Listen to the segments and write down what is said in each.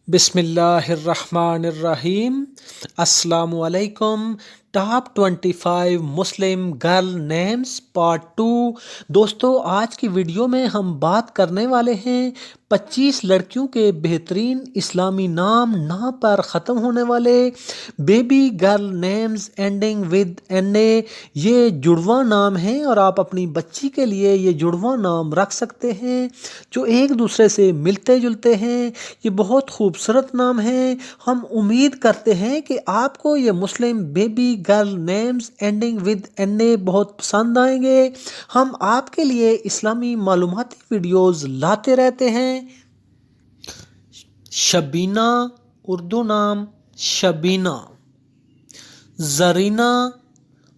بسم اللہ الرحمن الرحیم۔ السلام علیکم۔ ٹاپ 25 مسلم گرل نیمز پارٹ 2۔ دوستو، آج کی ویڈیو میں ہم بات کرنے والے ہیں 25 لڑکیوں کے بہترین اسلامی نام پر ختم ہونے والے baby girl names ending with N A. یہ جڑواں نام ہیں اور آپ اپنی بچی کے لیے یہ جڑواں نام رکھ سکتے ہیں جو ایک دوسرے سے ملتے جلتے ہیں۔ یہ بہت خوبصورت نام ہیں۔ ہم امید کرتے ہیں کہ آپ کو یہ مسلم baby girl names ending with N A بہت پسند آئیں گے۔ ہم آپ کے لیے اسلامی معلوماتی ویڈیوز لاتے رہتے ہیں۔ شبینہ، اردو نام شبینہ۔ زرینہ،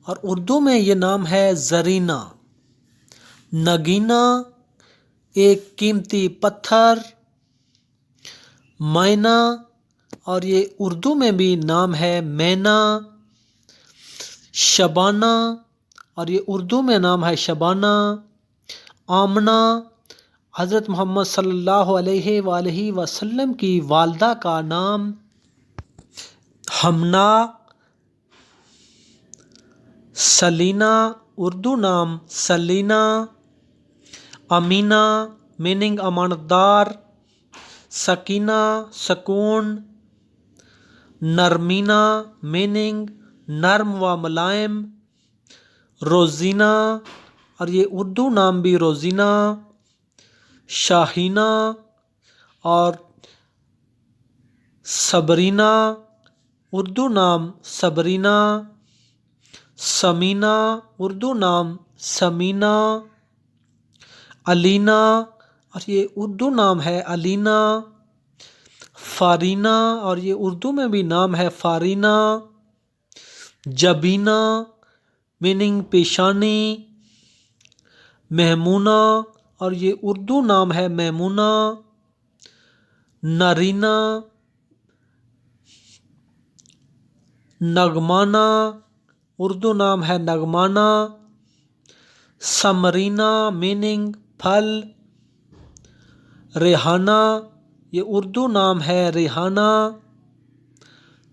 اور اردو میں یہ نام ہے زرینہ۔ نگینہ، ایک قیمتی پتھر۔ مینا، اور یہ اردو میں بھی نام ہے مینا۔ شبانہ، اور یہ اردو میں نام ہے شبانہ۔ آمنہ، حضرت محمد صلی اللہ علیہ وآلہ وسلم کی والدہ کا نام۔ ہمنا، سلینا، اردو نام سلینا۔ امینہ، میننگ امانت دار۔ سکینہ، سکون۔ نرمینہ، میننگ نرم و ملائم۔ روزینہ، اور یہ اردو نام بھی روزینہ۔ شاہینہ، اور صبرینہ، اردو نام صبرینہ۔ سمینہ، اردو نام سمینہ۔ علینا، اور یہ اردو نام ہے علینا۔ فارینہ، اور یہ اردو میں بھی نام ہے فارینہ۔ جبینہ، میننگ پیشانی۔ میمونہ، اور یہ اردو نام ہے میمونہ۔ نرینہ، نغمانہ، اردو نام ہے نغمانہ۔ سمرینہ، میننگ پھل۔ ریحانہ، یہ اردو نام ہے ریحانہ۔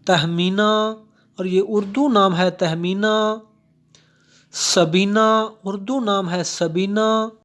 تہمینہ، اور یہ اردو نام ہے تہمینہ۔ سبینہ، اردو نام ہے سبینہ۔